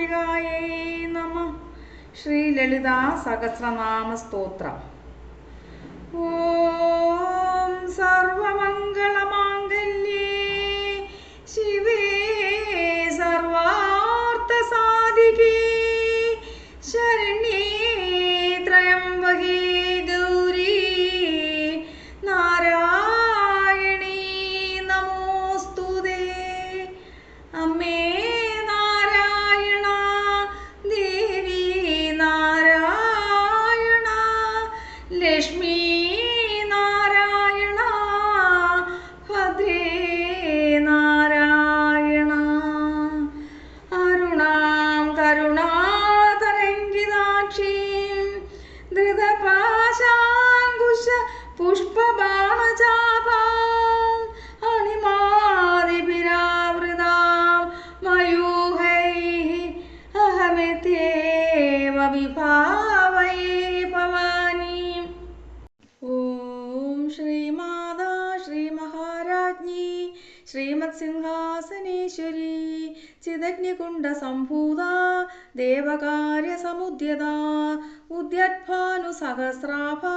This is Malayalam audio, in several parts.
ശ്രീലളിതാംബികായേ നമഃ. ശ്രീലളിതാ സഹസ്രനാമ സ്തോത്രം. ഓം സർവമംഗളമാംഗല്യേ ശിവേ സർവാർത്ഥസാധികേ ശരണ്യേ ത്രയംബകേ ഗൗരീ നാരായണീ നമോസ്തുതേ. അമ്മേ നാരായണ, ദേവി നാരായണ, ലക്ഷ്മി നാരായണ, ഭദ്രേ നാരായണ. അരുണാം കരുണാതരംഗിതാക്ഷീം ധൃതപാശാങ്കുശ പുഷ്പബാണചാപാം അണിമാദിഭിരാവൃതാം മയൂഖൈഃ അഹമിത്യേവ വിഭാവയേ ഭവാനീം. ഓം ശ്രീമാതാ ശ്രീമഹാരാജ്ഞി ശ്രീമത്സിംഹാസനേശ്വരി ചിദഗ്നികുണ്ഡസംഭൂതാ ദേവകാര്യസമുദ്യതാ ഉദ്യത്ഭാനുസഹസ്രാഭാ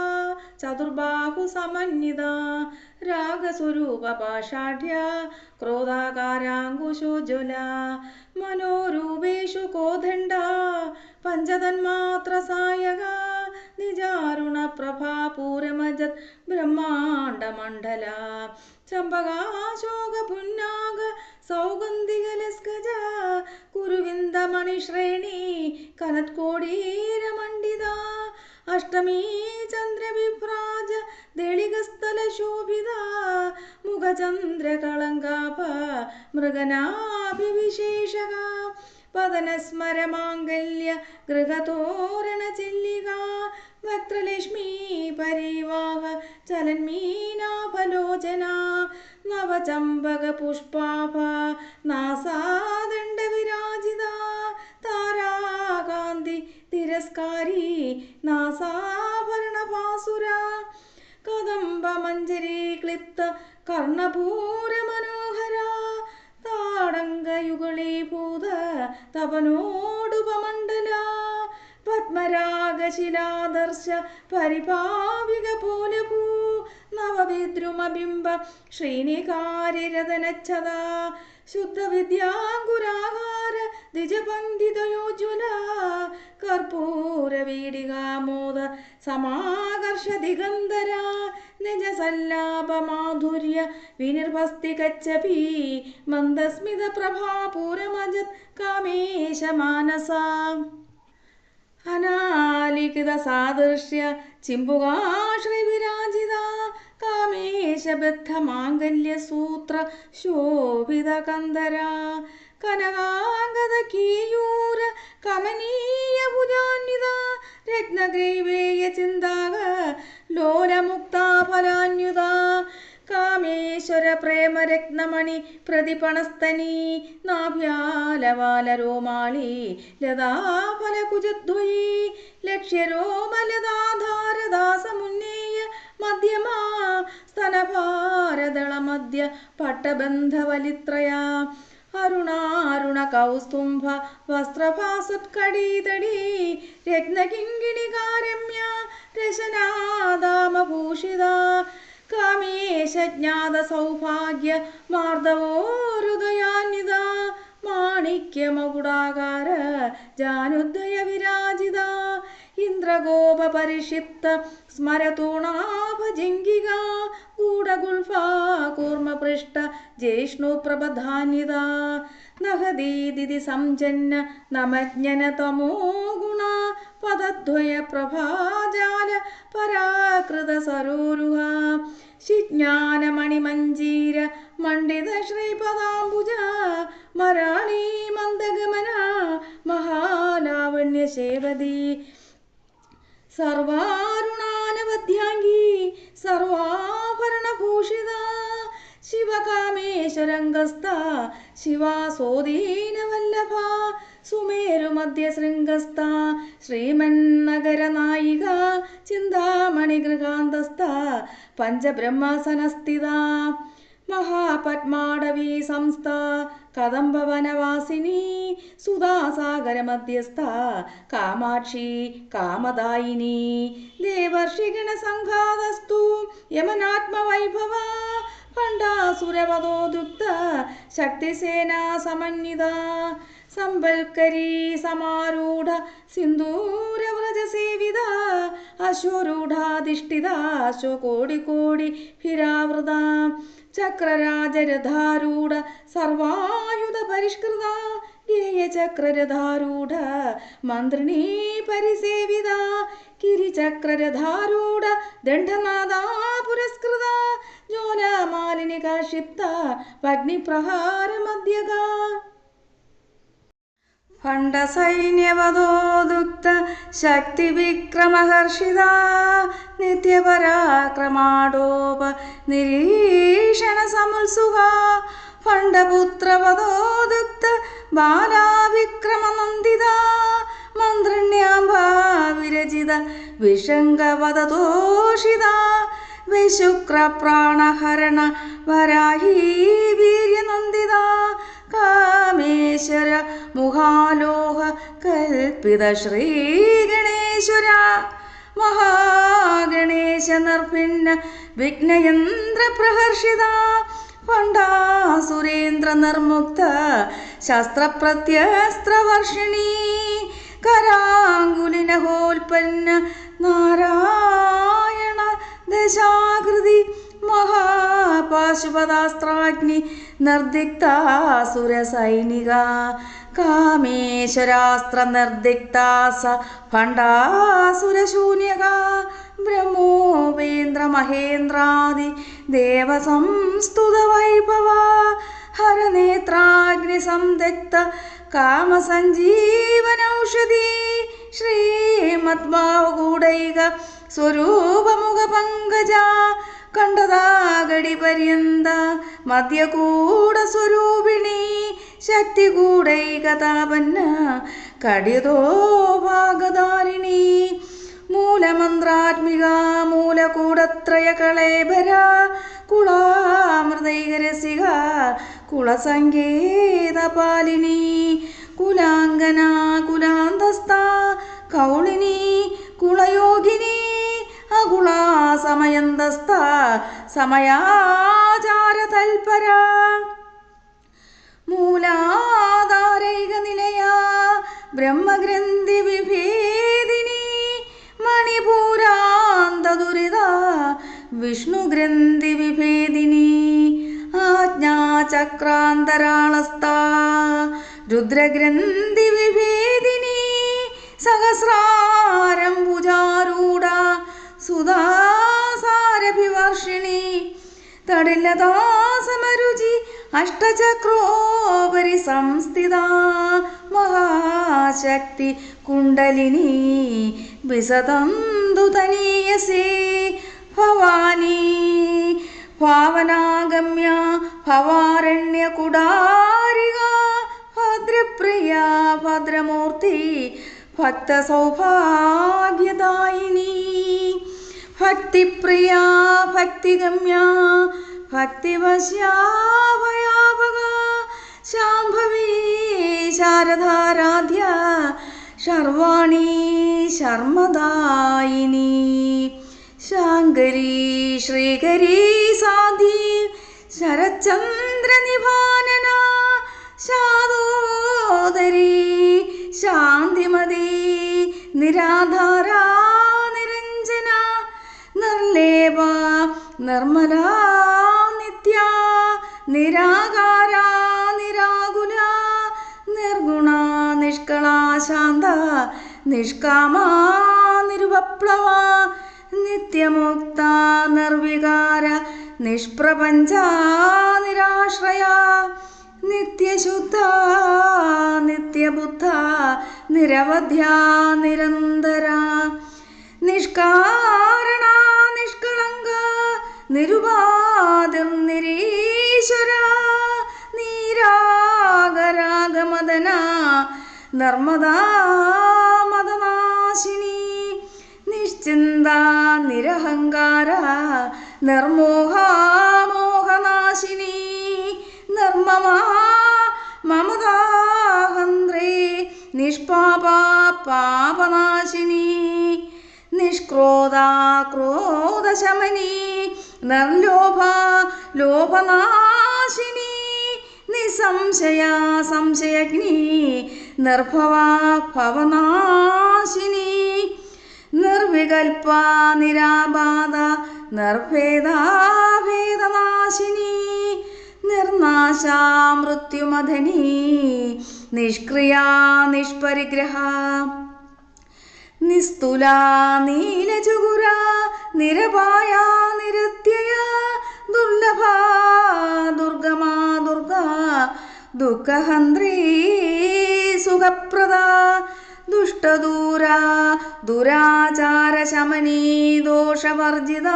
ചതുർബാഹുസമന്വിതാ രാഗസ്വരൂപപാഷാഢ്യാ ക്രോധാകാരാങ്കുശോജ്വലാ മനോരൂപേഷു കോദണ്ഡാ പഞ്ചതന്മാത്രസായകാ നിജാരുണപ്രഭാപൂരമജത് ബ്രഹ്മാണ്ഡമണ്ഡലാ ചമ്പകാശോകപുന്നാഗ സൗഗന്ധികലസ്കജ കുരുവിന്ദമണിശ്രേണി കനത്കോടീരമണ്ഡിതാ അഷ്ടമീ ചന്ദ്രവിഭ്രാജ ദളികസ്ഥലശോഭിതാ മുഖചന്ദ്രകളങ്കാഭ മൃഗനാഭിവിശേഷക പതനസ്മരമാംഗല്യ ഗൃഹതോരണചില്ലിക വക്ത്രലക്ഷ്മീ പരിവാഹ ചലന്മീനാഭലോചന നവചമ്പകപുഷ്പാഭ നാസാദണ്ഡവിരാജിത താരാകാന്തി തിരസ്കാരി നാസാഭരണഭാസുര കദംബമഞ്ജരീക്ലിപ്ത കർണപൂരമനോഹര താടങ്കയുഗളീഭൂത തപനോടുപമണ്ഡല പത്മരാഗശിലാദർശ പരിപാവിക പോലഭൂ നവവിദ്രുമബിംബ ശ്രീനികാരിരതനച്ഛത ശുദ്ധവിദ്യാങ്കുരാഹാര ദ്വിജപങ്കിതയോജ്വല കർപ്പൂരവീടികാമോദ സമാകർഷ ദിഗന്ധര നിജസല്ലാപമാധുര്യ വിനിർഭസ്തികച്ചപി മന്ദസ്മിത പ്രഭാപൂരമജത് കാമേശ മാനസ അനാലിഖിത സാദൃശ്യ ചിമ്പുകാശ്രീ വിരാജിത കാമേശബദ്ധ മാംഗല്യസൂത്ര ശോഭിത കന്ദര കനകാംഗത കീയൂര കമനീയ ഭുജാന്വിത രത്നഗ്രൈവേയ ചിന്താക ലോലമുക്താഫലാന്യുത കാമേശ്വര പ്രേമരത്നമണി പ്രതിപണസ്തനീ നാഭ്യാലവാലരോമാളി ലതാഫലകുജദ്വയീ ലക്ഷ്യരോമലതാധാരദാസമുന്നേയ മധ്യമാ സ്തനഭാരദളമധ്യ പട്ടബന്ധവലിത്രയാ അരുണാരുണ കൗസ്തുംഭ വസ്ത്രഭാസുത്കടീതടീ രത്നകിങ്കിണികാരമ്യ രശനാദാമഭൂഷിത കാമേശജ്ഞാത സൗഭാഗ്യ മാർദ്ദവോരുദയാന്വിത മാണിക്യമകുടാകാര ജാനുദ്ദയ വിരാജിത ഇന്ദ്രഗോപ പരിക്ഷിപ്ത സ്മരതൂണാഭജിംഗിക ഗൂഢഗുൽഫാ കൂർമ്മപൃഷ്ട ജിഷ്ണു പ്രബധാന്വിത നഹദീദിതി സംജന്ന നമജ്ഞന തമോ ഗുണ പദദ്വയ പ്രഭാജാല പരാകൃത സരോരുഹ ശിജ്ഞാനമണിമഞ്ജീര മണ്ഡിത ശ്രീപദാംബുജ മരാളീ മന്ദഗമന മഹാലാവണ്യ സേവതി സർവാരുണാനവധ്യാംഗീ സർവാഭരണഭൂഷിത ശിവകാമേശ്വരംഗസ്ഥ ശിവാസോദീനവല്ലഭ സുമേരുമധ്യശൃംഗസ്ഥ ശ്രീമന്നഗരനായിക ചിന്താമണിഗൃഹാന്തസ്ഥ പഞ്ചബ്രഹ്മസനസ്ഥിത മഹാപദ്മാടവീ സംസ്ഥ കദംബവനവാസിനി സുധാസാഗരമധ്യസ്ഥ കാമാക്ഷി കാമദായിനി ദേവർഷിഗണ സംഘാതസ്തു യമനാത്മവൈഭവ ഭണ്ഡാസുരവധോദുക്ത ശക്തിസേനാ സമന്വിത സംബൽക്കരീ സമാരൂഢ സിന്ദൂരവ്രജസേവിത അശ്വരൂഢാധിഷ്ഠിത അശ്വകോടികോടി ഭിരാവൃത ചക്രരാജരഥാരൂഢ സർവായുധ പരിഷ്കൃത ഗേയചക്രരഥാരൂഢ മന്ത്രിണീ പരിസേവിത കിരിചക്രരഥാരൂഢ ദണ്ഡനാദാ പുരസ്കൃത ജ്വാലാമാലിനിക ക്ഷിപ്ത അഗ്നിപ്രഹാരമധ്യക ഭണ്ഡസൈന്യവധോദുക്ത ശക്തിവിക്രമഹർഷിത നിത്യപരാക്രമാടോപ നിരീക്ഷണ സമുത്സുക ഭണ്ഡപുത്രവധോദുക്ത ബാലാവിക്രമനന്ദിത മന്ത്രിണ്യാംബാ വിരചിത വിശങ്കവദതോഷിത വിശുക്രപ്രാണഹരണ വരാഹീ വീര്യനന്ദിത കാമേശ്വര മുഖാലോഹ കൽപ്പിത ശ്രീഗണേശ്വര മഹാഗണേശ നിർഭിന്ന വിഘ്നയന്ത്ര പ്രഹർഷിത ഭണ്ഡാസുരേന്ദ്ര നിർമുക്ത ശസ്ത്രപ്രത്യസ്ത്രവർഷിണി കരാങ്കുലിനഹോൽപ്പന്ന നാരായണ ദശാകൃതി മഹാപാശുപതാസ്ത്രാഗ്നി നിർദിക്താസുരസൈനിക കാമേശ്വരാസ്ത്ര നിർദിക്താസ ഭണ്ഡാസുരശൂന്യക ബ്രഹ്മോപേന്ദ്ര മഹേന്ദ്രാദി ദേവസംസ്തുത വൈഭവ ഹരനേത്രാഗ്നി സംദഗ്ധ കാമസഞ്ജീവനൗഷധി ശ്രീമദ്ഭാവകൂടൈക സ്വരൂപമുഖ പങ്കജ കണ്ടതാഗടി പര്യന്ത മധ്യകൂട സ്വരൂപിണി ശക്തികൂടൈകതാപന്ന കടിതോ ഭാഗധാരിണി മൂലമന്ത്രാത്മിക മൂലകൂടത്രയ കളേബര കുളാമൃതൈകരസിക കുളസങ്കേതപാലിനി കുലാംഗന കുലാന്തസ്ഥ കൗളിനി കുളയോഗിനി അകുളാ സമയന്തസ്ഥ സമയാചാര തൽപര മൂലാധാരൈക നിലയ ബ്രഹ്മഗ്രന്ഥി വിഭേദിനി മണിപൂരാന്ത ദുരിത വിഷ്ണുഗ്രന്ഥി വിഭേദിനി ആജ്ഞാചക്രാന്തരാളസ്ഥ രുദ്രഗ്രന്ഥി വിഭേദിനി സഹസ്രാരം ഭുജാരൂഢ സുധാസാരഭിവർഷിണി തടിലതാസമരുചി അഷ്ടചക്രോപരി സംസ്ഥിത മഹാശക്തി കുണ്ടലിനി വിസതന്തുതനീയസേ ഭവാനി ഭാവനാഗമ്യ ഭവാരണ്യകുടാരിക ഭദ്രപ്രിയ ഭദ്രമൂർത്തി ഭക്തസൗഭാഗ്യദായിനി ഭക്തിപ്രിയ ഭക്തിഗമ്യ ഭക്തിവശ്യാ ഭയാവക ശാംഭവീ ശാരദാരാധ്യ ശർവാണി ശർമ്മദായിനി ശാങ്കരി ശ്രീകരി സാധി ശരചന്ദ്രനിഭാനന ശാദോദരി ശാന്തിമതി നിരാധാര നിരഞ്ജന നിർലേപ നിർമ്മല നിത്യ നിരാകാര നിരാകുല നിർഗുണ നിഷ്കള ശാന്ത നിഷ്കാമ നിരുപപ്ലവ നിത്യമുക്ത നിർവികാര നിഷ്പ്രപഞ്ച നിരാശ്രയ നിത്യശുദ്ധ നിത്യബുദ്ധ നിരവധ്യ നിരന്തര നിഷ്കാരണ നിഷ്കളങ്ക നിരുപാധിർ നിരീശ്വര നീരാഗരാഗമദന നർമ്മദാ മദനാശിനി നിശ്ചിന്ത നിരഹങ്കാര നിർമോഹ മോഹനാശിനി നിർമ്മമ മമതാഹന്ത്രേ നിഷ്പാപാ പാപനാശിനി നിഷ്ക്രോധാ ക്രോധശമനി നിർലോഭ ലോഭനാശിനി നിസംശയാ സംശയഗ്നി നിർഭവാ ഭവനാശിനി നിർവികൽപ നിരാബാധ നിർഭേദാ ഭേദനാശിനി നിർനാശാ മൃത്യുമഥനി നിഷ്ക്രിയാ നിഷ്പരിഗ്രഹ നിസ്തുലാ നീലചുഗുര നിരപായ നിരത്യയ ദുർലഭ ദുർഗമാ ദുർഗാ ദുഃഖഹന്ത്രീ സുഖപ്രദ ദുഷ്ടദൂര ദുരാചാരശമനീ ദോഷവർജിത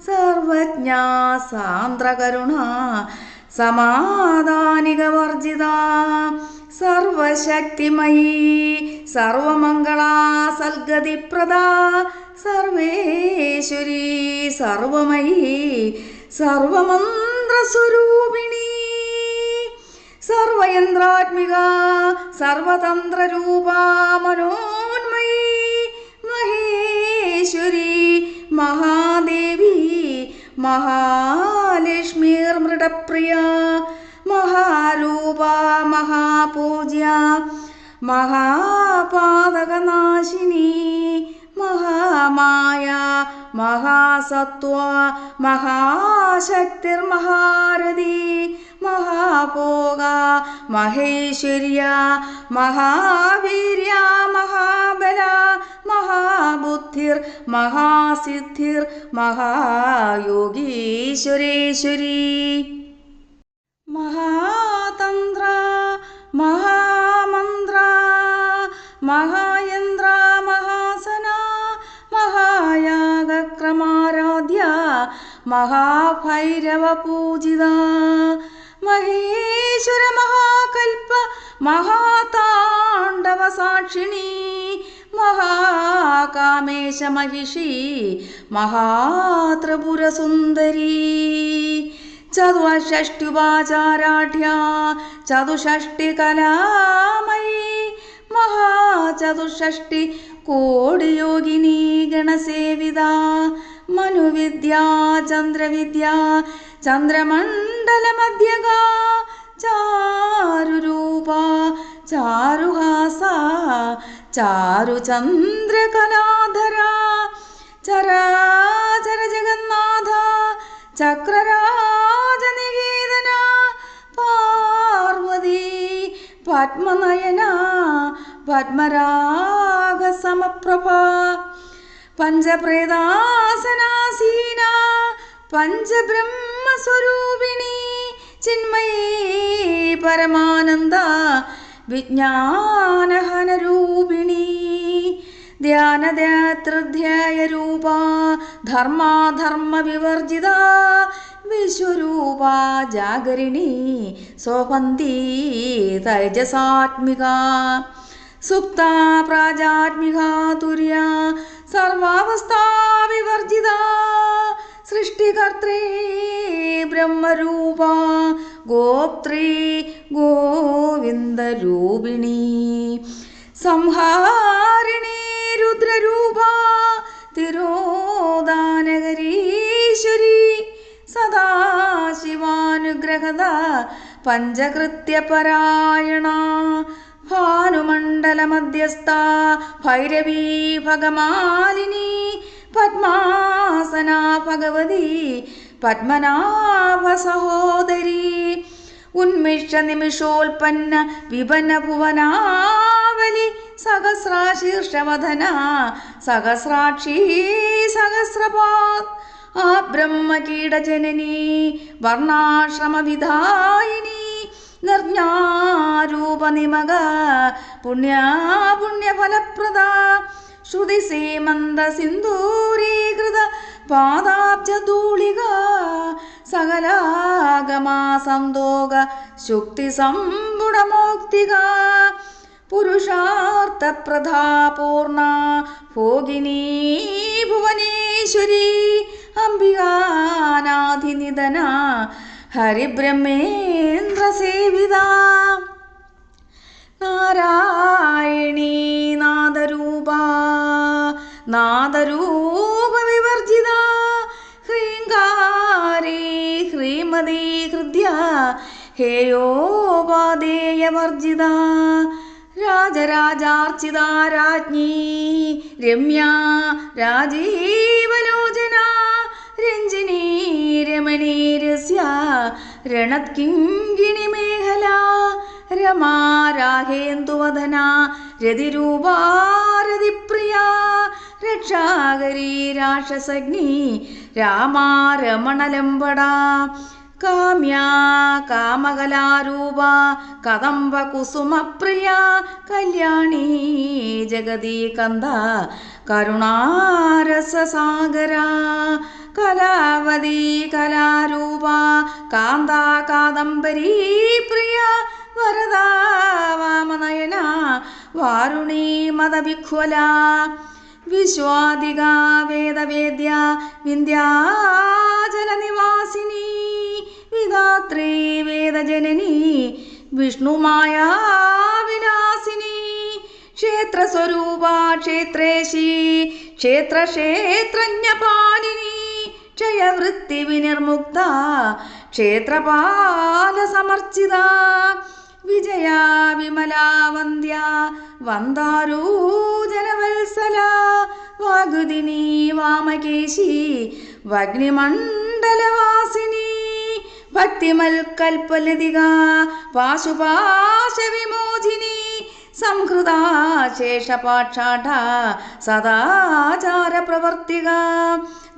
സർവജ്ഞ സാന്ദ്രകരുണ സമാധാനികവർജിത സർവശക്തിമയീ സർവമംഗളാ സൽഗതിപ്രദ സർവേശ്വരീ സർവമയീ സർവമന്ത്രസ്വരൂപിണി സർവയന്ത്രാത്മിക സർവതന്ത്രരൂപാ മനോന്മയീ മഹേശ്വരി മഹാദേവി മഹാലക്ഷ്മീർമൃഡപ്രിയ മഹാരൂപ മഹാപൂജ്യ മഹാപാതകനാശിനി മഹാമായ മഹാസത്വ മഹാശക്തിർമഹാരഥി മഹാഭോഗ മഹേശ്വര്യ മഹാവീര്യ മഹാബല മഹാബുദ്ധിർ മഹാസിദ്ധിർ മഹായോഗീശ്വരേശ്വരി മഹാതന്ത്ര മഹാമന്ത്ര മഹായന്ത്ര മഹാസന മഹായാഗക്രമാരാധ്യ മഹാഭൈരവപൂജിത മഹേശ്വര മഹാകൽപ മഹാതാണ്ഡവ സാക്ഷിണി മഹാകാമേശ മഹിഷി മഹാത്രിപുരസുന്ദരീ ചതുഷ്ഷ്ട്യുപാചാരാഢ്യ ചതുഷ്ഷ്ടികലാമയീ മഹാചതുഷ്ഷ്ടി കോടിയോഗിനി ഗണസേവിത മനുവിദ്യാ ചന്ദ്രവിദ്യാ ചന്ദ്രമണ്ഡലമധ്യക ചാരുരൂപ ചാരുഹാസ ചാരുചന്ദ്രകലാധര ചരാചര ജഗന്നാഥ ചക്രരാജനികേതന പാർവതി പത്മനയന പത്മരാഗസമപ്രഭ പഞ്ചപ്രേതാസനാസീന പഞ്ചബ്രഹ്മസ്വരൂപിണി ചിന്മയീ പരമാനന്ദ വിജ്ഞാനഹനരൂപിണി ധ്യാനധ്യാതൃധ്യായരൂപ ധർമാധർമ്മവിവർജിത വിശ്വരൂപ ജാഗരിണി സോപന്തി തൈജസാത്മിക സുപ്ത പ്രാജാത്മിക തുര്യ സർവാവസ്ഥാ വിവർജിത സൃഷ്ടികർത്രേ ബ്രഹ്മരൂപ ഗോപ്ത്രീ ഗോവിന്ദരൂപിണി സംഹാരിണി രുദ്രരൂപ തിരോധാനകരീശ്വരി സദാശിവാനുഗ്രഹദ പഞ്ചകൃത്യപരായണ ഭാനുമണ്ഡലമധ്യസ്ഥ ഭൈരവീ ഭഗമാലിനി പദ്മാസന ഭഗവതി പദ്മനാഭ സഹോദരി ഉന്മിഷ നിമിഷോൽപ്പന്ന വിപന്ന ഭുവനാവലി സഹസ്രാശീർഷവദന സഹസ്രാക്ഷി സഹസ്രപാത് ആ ബ്രഹ്മകീടജനനി വർണ്ണാശ്രമവിധായിനി നിർജ്ഞാരൂപനിമക പുണ്യഫലപ്രദ ശ്രുതിസീമന്ത സിന്ദൂരീകൃത പാദാബ്ജധൂളിക സകലാഗമാ സന്തോക ശുക്തിസമ്പുടമോക്തിക പുരുഷാർത്ഥപ്രധാ പൂർണ ഭോഗിനീ ഭുവനേശ്വരി അംബികാനാധിനിധന ഹരിബ്രഹ്മേന്ദ്രസേവിത നാരായണീ നാദരൂപ നാദരൂപ വിവർജിത ഹ്രീങ്കാരീ ഹ്രീമതീ ഹൃദ്യ ഹേയോപാദേയവർജിത രാജരാജാർച്ചിത രാജ്ഞീ രമ്യാ രാജീവലോചന രഞ്ജിനീ രമണീരസ്യ രണത്കിങ്കിണി മേഖല രമാ രാഹേന്ദുവദന രതിരൂപാ രതിപ്രിയ രക്ഷാകരീ രാക്ഷസഗ്നി രാമാ രമണലംബട കാമ്യാ കാമകലാരൂപ കദംബ കുസുമപ്രിയ കല്യാണീ ജഗതി കന്ദ കരുണാരസസാഗര കലാവതി കലാരൂപ കാന്താ കാദംബരീ പ്രിയ വരദാ വാമനയന വാരുണീ മദവിഹ്വല വിശ്വാദിക വേദവേദ്യ വിന്ധ്യാചലനിവാസിനി വിധാത്രീ വേദജനനി വിഷ്ണുമായാ വിലാസിനി ക്ഷേത്രസ്വരൂപ ക്ഷേത്രേശി ക്ഷേത്രക്ഷേത്രജ്ഞപാലിനി ക്ഷയവൃത്തി വിനിർമുക്ത ക്ഷേത്രപാലസമർച്ചിത വിജയാ വിമലാ വന്ദ്യ വന്ദാരൂജനവത്സല വാഗുദിനി വാമകേശി വഗ്നിമണ്ഡലവാസിനി ഭക്തിമൽക്കൽപ്പലതിക പാശുപാശവിമോചിനി സംഹൃതാ ശേഷപാക്ഷാഠ സദാചാരപ്രവർത്തിക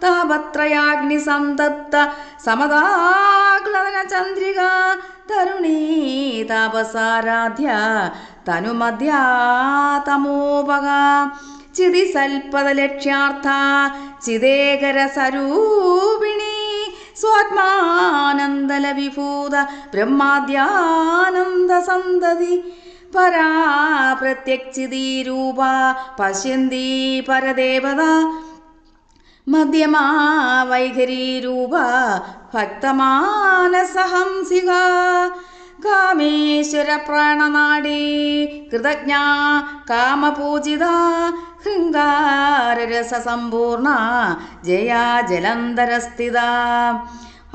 താപത്രയാഗ്നിസന്തപ്ത സമതാഗ്ലനചന്ദ്രിക തരുണീ താപസാരാധ്യ തനുമധ്യാ തമോപക ചിതിസൽപദലക്ഷ്യാർത്ഥ ചിദേകരസരൂപിണി സ്വാത്മാനന്ദലവിഭൂത ബ്രഹ്മാദ്യാനന്ദസന്തതി പരാ പ്രത്യക്ഷിതീരൂപ പശ്യന്തി പരദേവത മധ്യമാ വൈഖരീരൂപ ഭക്തമാനസഹംസിക കാമേശ്വര പ്രാണനാടീ കൃതജ്ഞ കാമപൂജിത ഹൃങ്കാരരസസമ്പൂർണ ജയാ ജലന്ധരസ്ഥിത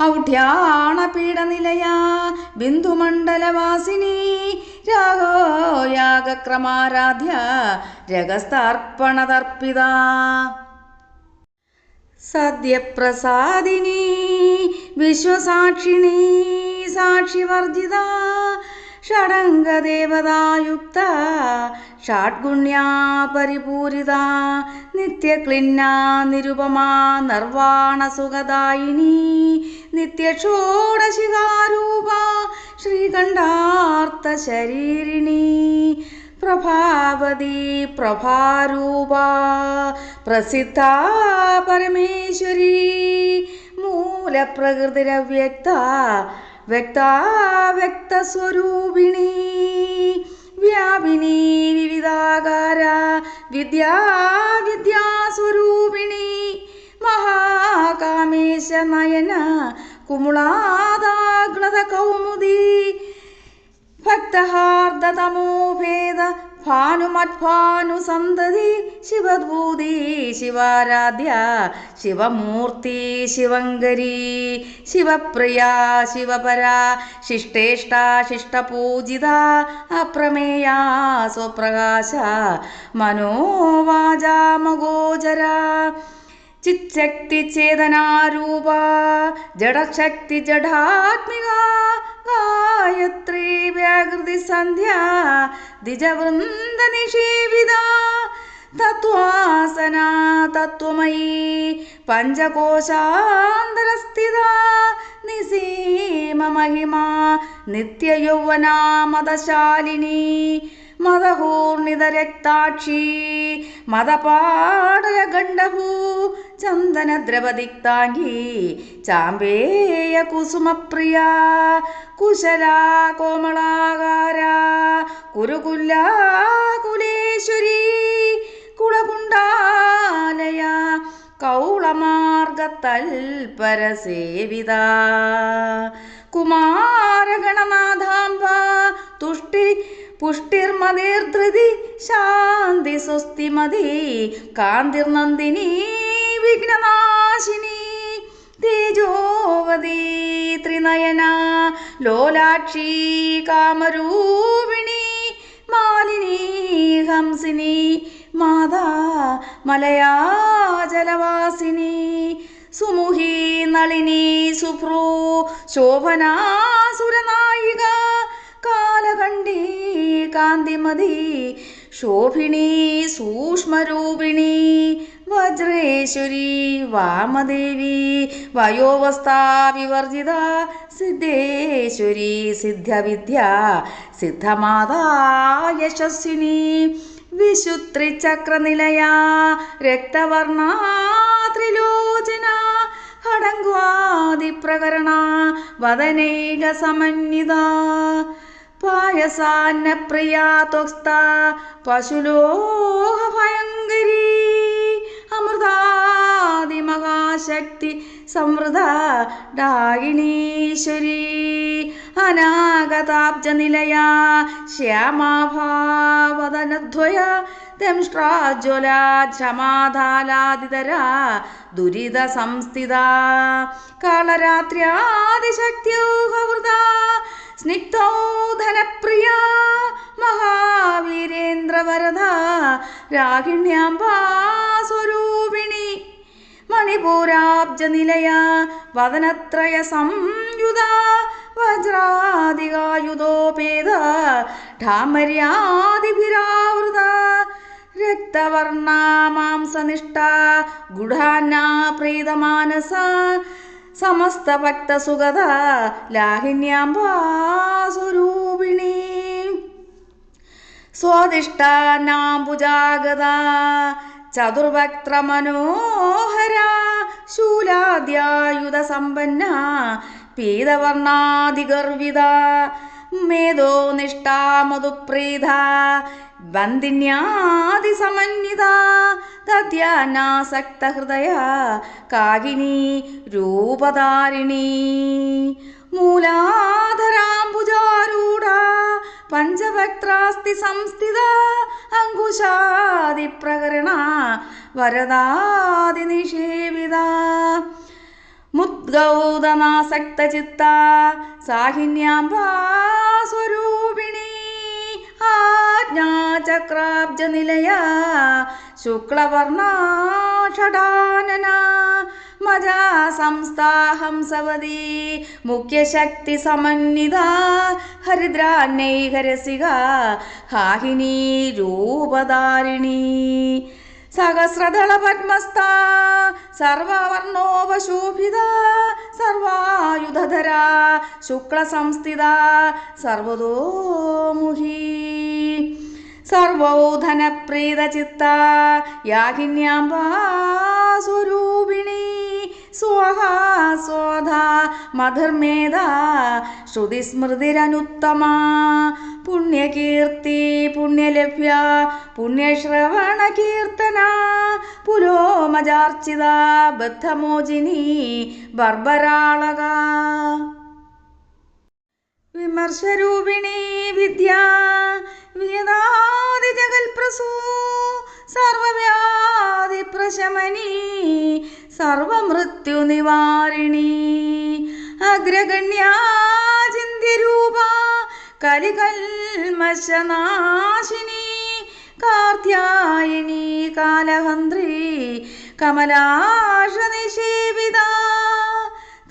ഔഢ്യാണപീഠനിലയ ബിന്ദുമണ്ഡലവാസിനി രാഗോ യാഗക്രമാരാധ്യ രഗസ്താർപ്പണതർപ്പിത സദ്യപ്രസാദിനി വിശ്വസാക്ഷിണീ സാക്ഷിവർജിത ഷഡംഗദേവതായുക്ത ഷാഡ്ഗുണ്യാ പരിപൂരിത നിത്യക്ലിന്ന നിരുപമാ നിർവാണസുഖദായിനി നിത്യഷോഡശികാരൂപ ശ്രീകണ്ഠാർത്ഥശരീരിണി പ്രഭാവതി പ്രഭാരൂപ പ്രസിദ്ധ പരമേശ്വരി മൂലപ്രകൃതിരവ്യക്ത വ്യക്താവ്യക്തസ്വരൂപിണി വ്യാപിനി വിവിധാകാര വിദ്യാസ്വരൂപിണി മഹാകാമേശ നയന കുമുളാദാഗ്ലത കൗമുദി ഭക്തഹാർദതമോഭേദ ഭാനുമദ്ഭാനുസന്തതി ശിവഭൂതി ശിവാരാധ്യ ശിവമൂർത്തി ശിവങ്കരി ശിവപ്രിയ ശിവപരാ ശിഷ്ടേഷ്ട ശിഷ്ടപൂജിത അപ്രമേയാ സ്വപ്രകാശ മനോവാചാമഗോചര ചിച്ഛക്തി ചേതനാരൂപ ജഡശക്തി ജഡാത്മിക ഗായത്രി വ്യാകൃതി സന്ധ്യ ദ്വിജവൃന്ദ നിഷേവിത തത്വാസന തത്വമയീ പഞ്ചകോശാന്തരസ്ഥിത നിസീമ മഹിമാ നിത്യയൗവനാ മദശാലിനി മദഹൂർണിതരക്താക്ഷി മദപാടലഗണ്ഡഭൂ ചന്ദനദ്രവദിക്താംഗീ ചാമ്പേയ കുസുമപ്രിയ കുശലാ കോമളാകാര കുരുകുല്ലാ കുലേശ്വരി കുളകുണ്ടാലയ കൗളമാർഗതൽപരസേവിത കുമാരഗണനാഥാംബ തുഷ്ടി പുഷ്ടിർമതിർധൃതി ശാന്തി സ്വസ്തിമതി കാന്തിർനന്ദിനി വിഘ്നനാശിനി തേജോവതി ത്രിനയന ലോലാക്ഷി കാമരൂപിണി മാലിനി ഹംസിനി മാതാ മലയാചലവാസിനി സുമുഹി നളിനി സുഭ്രൂ ശോഭനാ സുരനായിക കാലകണ്ഠീ കാന്തിമതി ശോഭിണി സൂക്ഷ്മരൂപിണി വജ്രേശ്വരി വാമദേവി വയോവസ്ഥാ വിവർജിത സിദ്ധേശ്വരി സിദ്ധവിദ്യ സിദ്ധമാതാ യശസ്വിനി വിശുത്രിചക്രനിലയാ രക്തവർണാ ത്രിലോചന ഖഡംഗ്വാദിപ്രകരണ വദനൈക സമന്വിത പായസാന്നപ്രിയാ ത്വക്സ്ഥ പശുലോഹ ഭയങ്കരീ അമൃതാദിമഹാശക്തി സംവൃത ഡായിണീശ്വരീ അനാഗതാബ്ജനിലയാ ശ്യാമാഭാവദനദ്വയ ദംഷ്ട്രാജ്വല ക്ഷമാധാലാദിതര ദുരിത സംസ്ഥിത കാളരാത്ര്യാദിശക്തിയൂഹവൃത സ്നിഗ്ധോ ധനപ്രിയ മഹാവീരേന്ദ്രവരദ രാഗിണ്യാംബാ സ്വരൂപിണി മണിപൂരാബ്ജനിലയ വദനത്രയ സംയുത വജ്രാദികായുധോപേത ഢാമര്യാദിഭിരാവൃത രക്തവർണാ മാംസനിഷ്ഠ ഗുഢാന്നാ പ്രീതമാനസ സമസ്തഭക്തസുഗത ലാഹിന്യാംബാ സ്വരൂപിണി സ്വാദിഷ്ടാനാംബുജാഗത ചതുർവക്ത്രമനോഹര ശൂലാദ്യായുധസമ്പന്ന പീതവർണാദിഗർവിത മേധോനിഷ്ഠാ മധുപ്രീത ബന്ദിന്യാദിസമന്വിത ദദ്യാനാസക്തഹൃദയ കാകിനി രൂപധാരിണി മൂലാധരാംബുജാരൂഢ പഞ്ചവക്ത്രാസ്തി സംസ്ഥിത അങ്കുശാദിപ്രകരണ വരദാദിനിഷേവിത മുദ്ഗൗതനാസക്തചിത്ത സാഹിന്യാംബാ സ്വരൂപിണി ആജ്ഞാചക്രാബ്ജനിലയ ശുക്ലവർണാ ഷഡാനന മജാ സംസ്ഥാ ഹംസവതി മുഖ്യശക്തി സമന്വിത ഹരിദ്രാന്നൈഹരസിക ഹാഹിനി രൂപധാരിണി സഹസ്രദള പദ്മസ്ഥ സർവവർണോപശോഭിത സർവായുധധര ശുക്ലസംസ്ഥിത സർവതോമുഖി സർവൗധനപ്രീതചിത്ത യാഹിന്യാംബാ സ്വരൂപിണി സ്വാഹ സ്വാധ മധുർമേധ ശ്രുതിസ്മൃതിരനുത്തമ പുണ്യകീർത്തി പുണ്യലഭ്യ പുണ്യശ്രവണകീർത്തന പുലോമജാർച്ചിത ബദ്ധമോചിനി ബർബരാളക വിമർശരൂപിണി വിദ്യ വേദാദിജഗൽപ്രസൂ സർവവ്യാധിപ്രശമനി സർവമൃത്യുനിവാരിണി അഗ്രഗണ്യാ ചിന്ത്യരൂപ കലികൽമശനാശിനി കാർത്യായനി കാലഹന്ത്രി കമലാശനിഷേവിത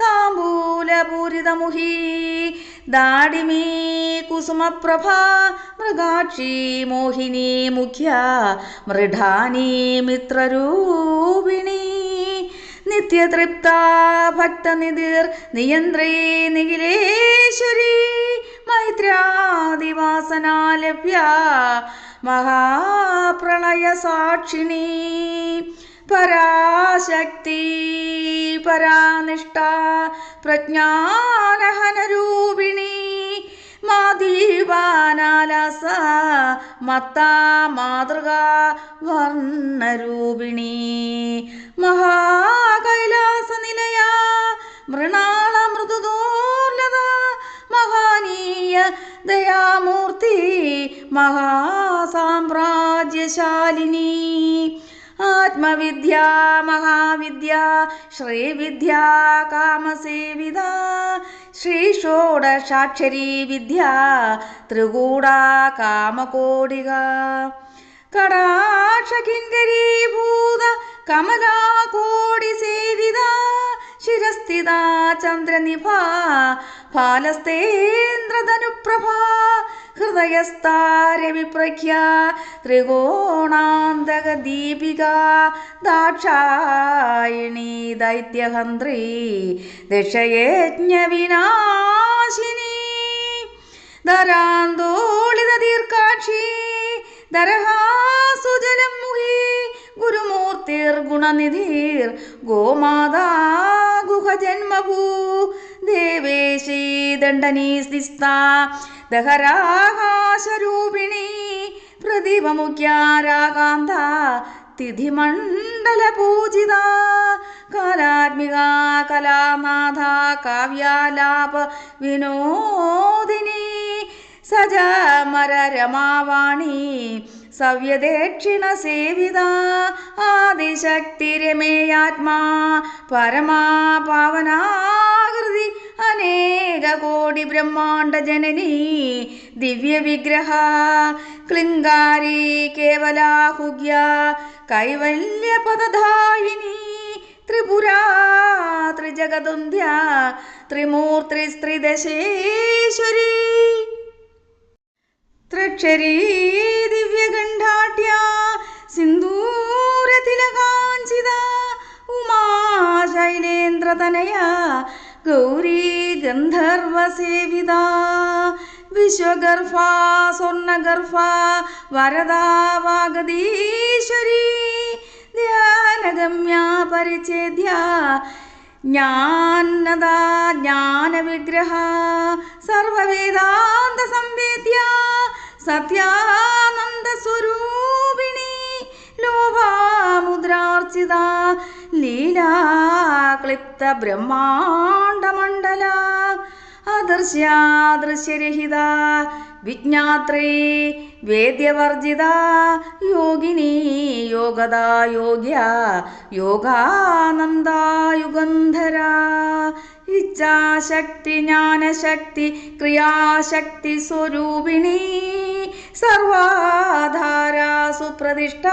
താംബൂലപൂരിതമുഹി ദാഡിമീ കുസുമപ്രഭ മൃഗാക്ഷി മോഹിനി മുഖ്യ മൃഢാനി മിത്രരൂപിണി നിത്യതൃപ്ത ഭക്തനിധിർ നിയന്ത്രേ നിഖിലേശ്വരി മൈത്രാദിവാസനാലഭ്യ മഹാപ്രളയ സാക്ഷിണി പരാശക്തി പരാനിഷ്ഠ പ്രജ്ഞാനഹനരൂപിണി മാധീവാനാലസ മത്താ മാതൃക വർണ്ണരൂപിണി മഹാകൈലാസനിലയ മൃണാള മൃദുദോർലത ദയാമൂർത്തി മഹാസാമ്രാജ്യശാലിനി. ആത്മവിദ്യ മഹാവിദ്യ ശ്രീവിദ്യ കാമസേവിത. ശ്രീഷോഡശാക്ഷരീ വിദ്യ ത്രികൂട കാമകോടിക. കടാക്ഷകിങ്കരീഭൂത കമലാകോടിസേവിത. ശിരസ്ഥിത ചന്ദ്രനിഭ ഫാലസ്തേന്ദ്രധനുപ്രഭ. ഹൃദയസ്ഥാരവിപ്രഖ്യ ത്രികോണാന്തക ദീപിക. ദാക്ഷായിണീ ദൈത്യഹന്ത്രി ദക്ഷയജ്ഞവിനാശിനി. ധരാന്തോളിത ദീർഘാക്ഷി ദരഹാസുജലം മുഹി. ഗുരുമൂർത്തിർഗുണനിധിർ ഗോമാതാ ഗുഹജന്മഭൂ. ദേവേശീ ദണ്ഡനീസ്തിസ്താ ദഹരാകാശരൂപിണി. പ്രതിഭമുഖ്യാരാകാന്ത തിഥിമണ്ഡലപൂജിത. കാലാത്മിക കലാനാഥ കാവ്യാലാപ വിനോദിനി. സജമരരമാവാണി സവ്യദക്ഷിണ സേവിത. ആദിശക്തിരമേയാത്മാ പരമാ പാവനാകൃതി. അനേക കോടി ബ്രഹ്മാണ്ഡ ജനനി ദിവ്യവിഗ്രഹ. ക്ലിങ്കാരി കേവലാഹുഗ്യ കൈവല്യപദധായിനി. ത്രിപുരാ ത്രിജഗദുന്ധ്യ ത്രിമൂർത്തിസ്ത്രിദശേശ്വരി. ത്രക്ഷരീ ദിവ്യഗണ്ഡാഢ്യ സിന്ദൂരതിലകാഞ്ചിത. ഉമാശൈലേന്ദ്രതനയ ഗൗരീ ഗന്ധർവസേവിത. വിശ്വഗർഭ സ്വർണഗർഭ വരദാ വാഗദീശ്വരി. ധ്യാനഗമ്യ പരിച്ഛേദ്യ ജ്ഞാനദാ ജ്ഞാനവിഗ്രഹ. സർവവേദാന്ത സംവേദ്യ സത്യാനന്ദസ്വരൂപിണി. ലോഭാമുദ്രാർച്ചിത ലീലാക്ലിപ്ത ബ്രഹ്മാണ്ഡമണ്ഡല. അദൃശ്യാദൃശ്യരഹിത വിജ്ഞാത്രേ വേദ്യവർജിത. യോഗിനി യോഗദാ യോഗ്യ യോഗാനന്ദ യുഗന്ധര. ഇച്ഛാശക്തി ജ്ഞാനശക്തി ക്രിയാശക്തി സ്വരൂപിണി. സർവാധാരാ സുപ്രതിഷ്ഠ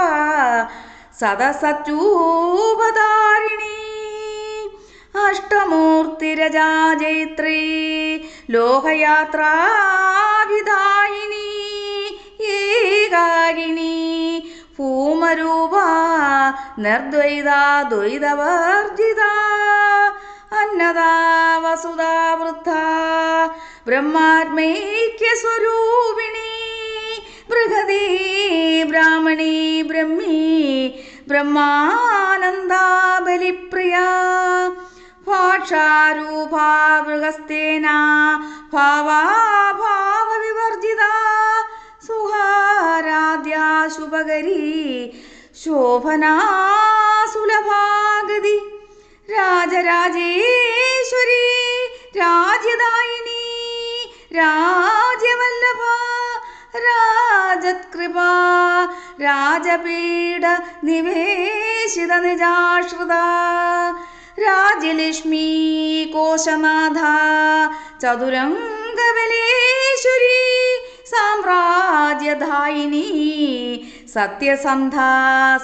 സദസത്യൂപധാരിണി. അഷ്ടമൂർത്തിരജാ ജൈത്രീ ലോകയാത്രാവിധായിനി. ഏകാകിനി ഭൂമരൂപ നിർദ്വൈതാ ദ്വൈതവർജിത. അന്നദാ വസുധാ വൃദ്ധ ബ്രഹ്മാത്മൈക്യസ്വരൂപിണി. ബൃഹദീ ബ്രാഹ്മണീ ബ്രഹ്മീ ബ്രഹ്മാനന്ദാ ബലിപ്രിയ. ഭാഷാരൂപാ ബൃഹസ്തേന ഭാവാഭാവവിവർജിത. സുഹാരാദ്യാ ശുഭകരീ ശോഭനാ സുലഭാഗതി. രാജരാജേശ്വരി രാജ്യദായിനി. രാജ്യവല്ലഭ രാജത്കൃപ രാജപീഠ നിവേശിത നിജാശ്രിത. രാജ്യലക്ഷ്മീ കോശനാഥ ചതുരംഗബലേശ്വരി. സാമ്രാജ്യദായിനി സത്യസന്ധ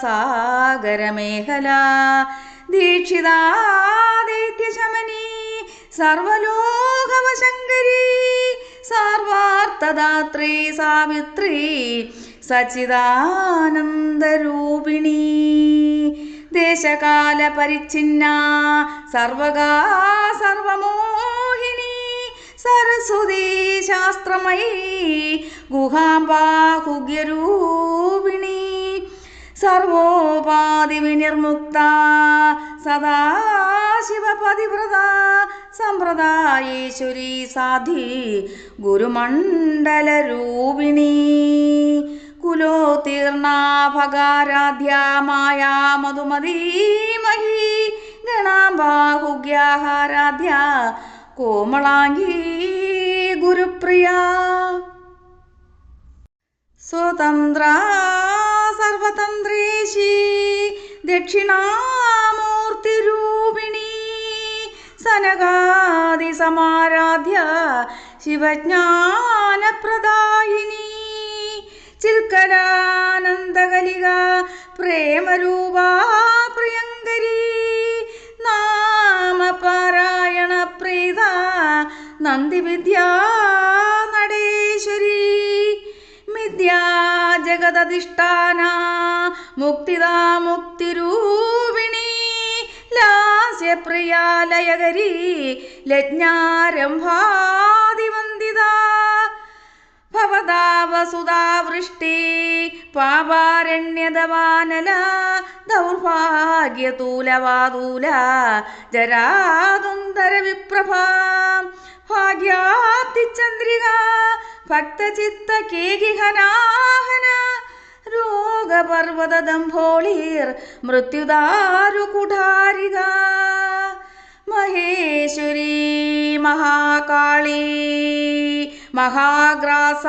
സാഗരമേഖല. ദീക്ഷിതാ ദൈത്യശമനി സർവലോകവശങ്കരി. സർവാർത്ഥദാത്രീ സാവിത്രി സച്ചിദാനന്ദരൂപിണി. ദേശകാല പരിച്ഛിന്ന സർവകാ സർവമോഹിനി. സരസ്വതീ ശാസ്ത്രമയീ ഗുഹാംബാഹുഗ്യരൂപിണി. സർവോപാധി വിനിർമുക്ത സദാശിവപതിവ്രത. സമ്പ്രദായേശ്വരി സാധി ഗുരുമണ്ഡലരൂപിണി. കുലോത്തീർണാ ഭഗാരാധ്യ മായാ മധുമതീമഹി. ഗണാംബാഹുഗ്യാഹാരാധ്യ കോമളാംഗീ ഗുരുപ്രിയ സ്വതന്ത്ര സർവതന്ത്രേശി ദക്ഷിണാമൂർത്തിരൂപിണി സനകാദി സമാരാധ്യ ശിവജ്ഞാനപ്രദായിനി ചിൽക്കലാനന്ദകലിക പ്രേമരൂപാ പ്രിയങ്കരി നാമപാരായണ പ്രീത നന്ദിവിദ്യാ നടേശ്വരി മിഥ്യാ ജഗദധിഷ്ഠാന മുക്തിദാ മുക്തിരൂപിണി ലാസ്യപ്രിയാ ലയകരി ലജ്ഞാരംഭാദിവന്ദിത ഭവതാവസുധാ വൃഷ്ടി പാപാരണ്യദവാനല ദൗർഭാഗ്യതൂലവാതൂല ജരാതുന്തര വിപ്രഭാ ഭാഗ്യാബ്ദിചന്ദ്രിക ഭക്തചിത്ത കേകിഹനാഹന രോഗപർവതദംഭോളിർ മൃത്യുദാരുകുഠാരിക മഹേശ്വരി മഹാകാളി മഹാഗ്രാസ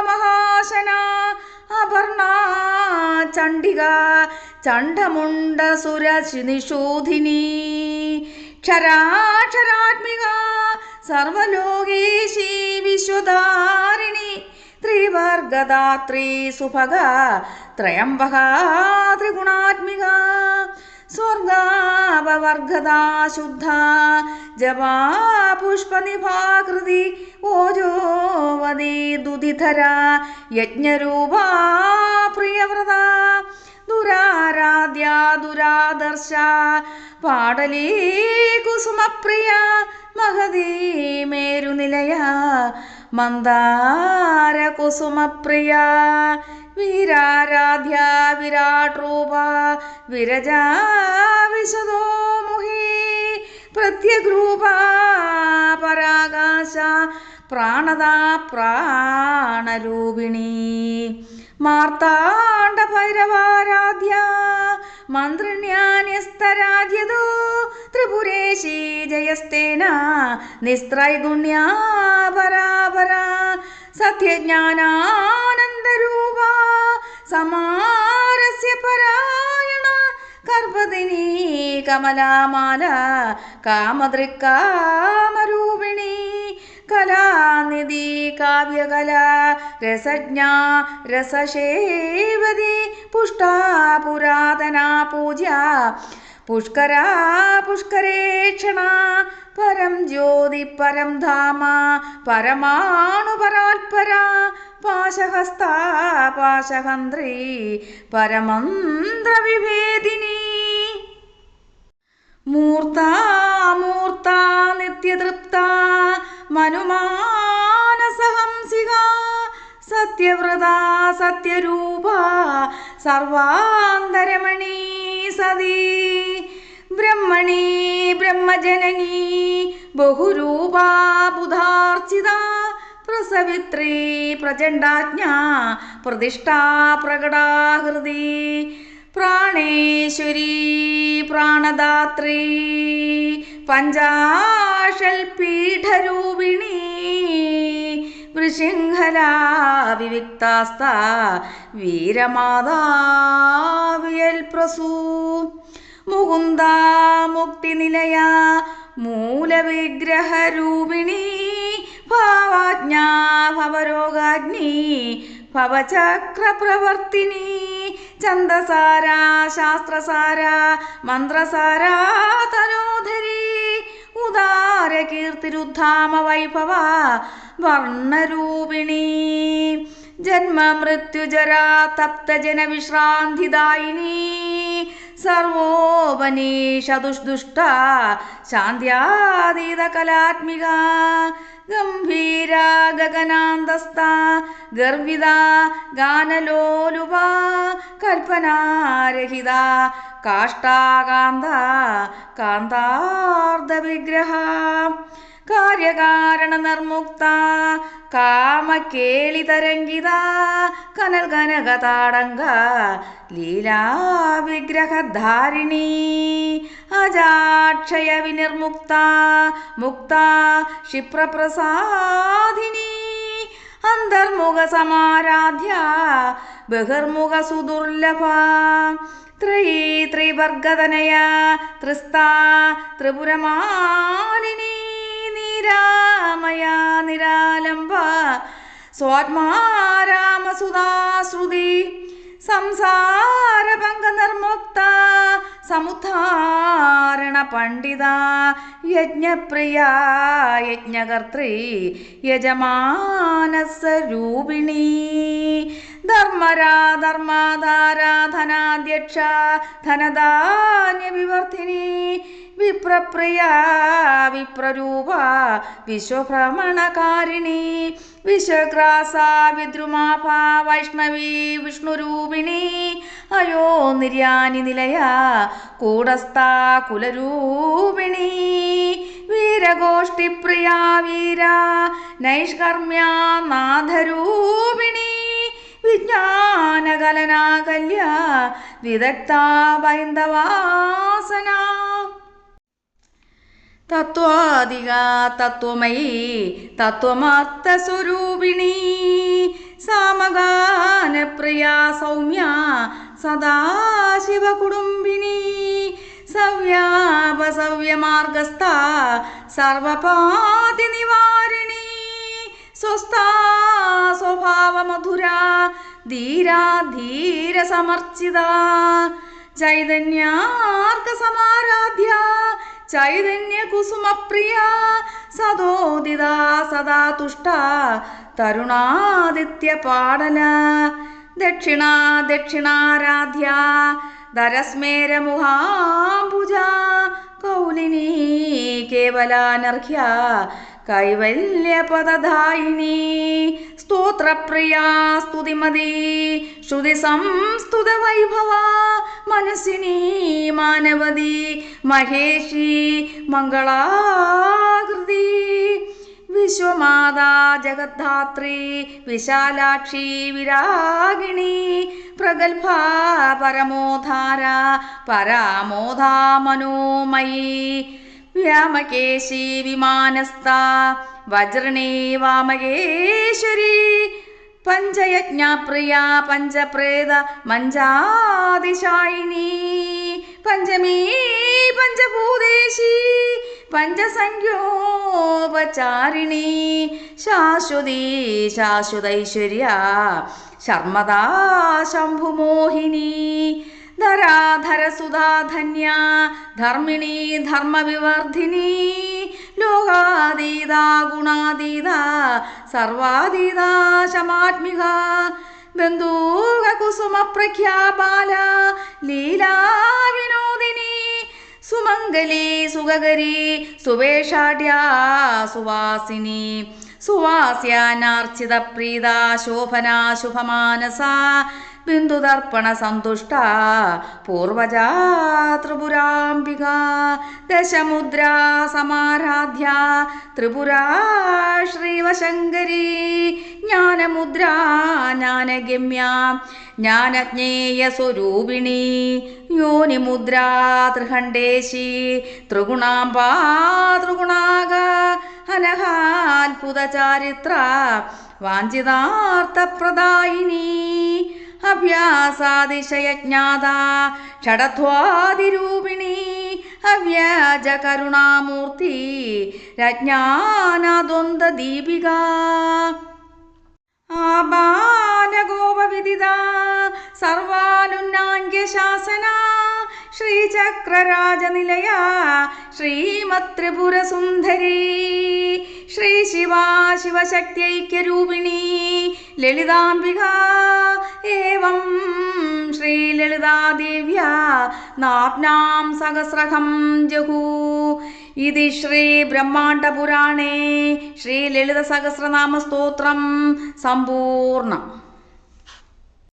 മഹാശന അപർണ ചണ്ഡിക ചണ്ഡമുണ്ഡസുരനിഷൂധിനി ക്ഷരാക്ഷരാത്മിക സർവലോകേശി വിശ്വധാരിണി ത്രിവർഗദാത്രീ സുഭഗ ത്രയംബക ത്രിഗുണാത്മിക സ്വർഗാപവർഗദാ ശുദ്ധ ജപാ പുഷ്പനിഭാകൃതി ഓജോവതി ദുതിധര യജ്ഞരൂപാ പ്രിയവ്രത ദുരാരാധ്യ ദുരാദർശ പാടലീ കുസുമപ്രിയ മഹതീ മേരുനിലയ മന്ദാര കുസുമപ്രിയ വീരാരാധ്യ വിരാട് രൂപ വിരജാ വിശദോ മുഹി പ്രത്യഗ്രൂപ പരാകാശ പ്രാണദാ പ്രാണരൂപിണി മാർത്താണ്ഡ ഭൈരവാരാധ്യ മന്ത്രണ്യാന്യസ്തരാധ്യതോ ത്രിപുരേശി ജയസ്തേന നിസ്ത്രൈഗുണ്യാ പരാപര സത്യജ്ഞാനാനന്ദരൂപ സമാരസ്യ പരായണ കർപ്പദിനി കമലാമാല കാമദൃക്കാമരൂപിണി കലാനിധി കാവ്യകല രസജ്ഞ രസശേവതി പുഷ്ടാ പുരാതനാ പൂജ്യ പുഷ്കരാ പുഷ്കരേക്ഷണ പരം ജ്യോതി പരം ധാമ പരമാണു പരാത്പര പാശഹസ്താ പാശഹന്ത്രി പരമന്ത്രവിഭേദിനി മൂർത്താ മൂർത്താ നിത്യതൃപ്ത മനുമാനസഹംസിക സത്യവ്രത സത്യരൂപ സർവാന്തരമണി സതി ബ്രഹ്മണി ബ്രഹ്മജനനി ബഹുരൂപാ ബുധാർച്ചിത പ്രസവിത്രീ പ്രചണ്ഡാജ്ഞ പ്രതിഷ്ഠാ പ്രകടാഹൃതി പ്രാണേശ്വരി പ്രാണദാത്രീ പഞ്ചാശൽ പീഠരൂപിണി വൃശൃംഖലാ വിവിക്താസ്ത വീരമാതാവിയൽ പ്രസൂ മുകുന്ദ മുക്തിനിലയ മൂലവിഗ്രഹരൂപിണി ഭാവാജ്ഞാ ഭവരോഗാഗ്നി ഭവചക്രപ്രവർത്തിനി ഛന്ദസാര ശാസ്ത്രസാര മന്ത്രസാര തനോധരി ഉദാരകീർത്തിരുദ്ധാമ വൈഭവ വർണ്ണരൂപിണി ജന്മമൃത്യുജരാ തപ്തജന വിശ്രാന്തിദായിനി സർവോപനീഷദുഷ്ദുഷ്ട ശാന്ത്യാതീത കലാത്മിക ഗംഭീര ഗഗനാന്തസ്ഥ ഗർവിത ഗാനലോലുപ കൽപ്പനാരഹിത കാഷ്ടാകാന്ത കാന്താർദ്ധ വിഗ്രഹ കാര്യകാരണ നിർമുക്ത കാമകേളിതരംഗിത കനൽ കനക താടങ്ക ലീലാ വിഗ്രഹധാരിണി അജാക്ഷയ വിനിർമുക്ത മുക്ത ക്ഷിപ്രപ്രസാദിനി അന്തർമുഖ സമാരാധ്യ ബഹിർമുഖ സുദുർലഭ ത്രയീ ത്രിവർഗതനയ ത്രിസ്താ ത്രിപുരമാലിനി നിരാമയ നിരാലംബ സ്വാത്മാ രാമസുധാശ്രുതി സംസാരഭംഗ നിർമുക്ത സമുദ്ധാരണ പണ്ഡിത യജ്ഞപ്രിയ യജ്ഞകർത്തൃ യജമാനസ്വരൂപിണി ധർമ്മധാരാധനാധ്യക്ഷ ധനധാന്യ വിവർധിനി വിപ്രപ്രിയ വിപ്രരൂപ വിശ്വഭ്രമണകാരിണി വിശ്വഗ്രാസ വിദ്രുമാഭ വൈഷ്ണവി വിഷ്ണുരൂപിണി അയോ നിർയാനി നിലയ കൂടസ്ഥ കുലരൂപിണി വീരഗോഷ്ഠിപ്രിയ വീര നൈഷ്കർമ്മ്യ നാഥരൂപിണി വിജ്ഞാനകലനാകല്യ വിദഗ്ധ ബൈന്ദവാസന തത്വാധിക തത്വമയി തത്വമർത്ഥസ്വരൂപിണി സാമഗാനപ്രിയ സൗമ്യ സദാശിവകുടുംബിനി സവ്യാപസവ്യമാർഗസ്ഥ സർവപാതിനിവാരിണി സ്വസ്ഥാ സ്വഭാവമധുര ധീരാ ധീരസമർച്ചിത ചൈതന്യാർക്കസമാരാധ്യ ചൈതന്യകുസുമപ്രിയ സദോദിത സദാ തുഷ്ട തരുണാദിത്യപാടല ദക്ഷിണാ ദക്ഷിണാരാധ്യ ധരസ്മേരമുഹാംബുജ കൗലിനീ കേവലാനർഘ്യ കൈവല്യപദധായിനി സ്തോത്രപ്രിയ സ്തുതിമതി ശ്രുതി സംസ്തുത വൈഭവ മനസ്സിനി മാനവതി മഹേഷി മംഗളാകൃതി വിശ്വമാതാ ജഗദ്ധാത്രി വിശാലാക്ഷി വിരാഗിണി പ്രഗൽഭ പരമോധാര പരാമോധാ മനോമയി വ്യാമകേശി വിമാനസ്ഥ വജ്രണി വാമകേശ്വരി പഞ്ചയജ്ഞപ്രിയ പഞ്ചപ്രേത മഞ്ചാതിശായിനി പഞ്ചമീ പഞ്ചഭൂതേശി പഞ്ചസംഖ്യോപചാരിണി ശാശ്വതി ശാശ്വതൈശ്വര്യ ശർമ്മദാ ശംഭുമോഹിനി ധരാധരസുധാധന്യ ധർമ്മിണി ധർമ്മവിവർധിനി ലോകാതീത ഗുണാതീത സർവാതീത ശമാത്മിക ബന്ധൂകകുസുമപ്രഖ്യാപാല ലീലാ വിനോദിനി സുമംഗലി സുഗകരി സുവേഷാഢ്യാ സുവാസിനി സുവാസ്യാനാർച്ചിത പ്രീത ശോഭനാ ശുഭമാനസ ബിന്ദുദർപ്പണ സന്തുഷ്ട പൂർവജാ ത്രിപുരാംബിക ദശമുദ്രാ സമാരാധ്യ ത്രിപുരാ ശ്രീവശങ്കരി ജ്ഞാനമുദ്രാ ജ്ഞാനഗമ്യ ജ്ഞാനജ്ഞേയസ്വരൂപിണി യോനിമുദ്രാ ത്രിഖണ്ഡേശി ത്രിഗുണാംബാ ത്രിഗുണാക അനഹാത്ഭുതചാരിത്ര വാഞ്ചിതാർത്ഥപ്രദായിനി അഭ്യാസാതിശയജ്ഞാത ഷഡധ്വാദിരൂപിണി അവ്യാജകരുണാമൂർത്തി രജ്ഞാനദ്വന്ദ്വദീപിക ആബാലഗോപവിദിത സർവാലുന്നാംഗ്യശാസന ശ്രീചക്രരാജനിലയ ശ്രീമത്രിപുരസുന്ദരി ശ്രീ ശിവാ ശിവശക്ത്യൈക്യരൂപിണി ലളിതാംബിക ഏവം ശ്രീലളിതാദേവ്യാ നാപ്നാം സഹസ്രഹം ജഹൂ ഇതി ശ്രീ ബ്രഹ്മാണ്ഡപുരാണേ ശ്രീലളിതസഹസ്രനാമസ്തോത്രം സമ്പൂർണം.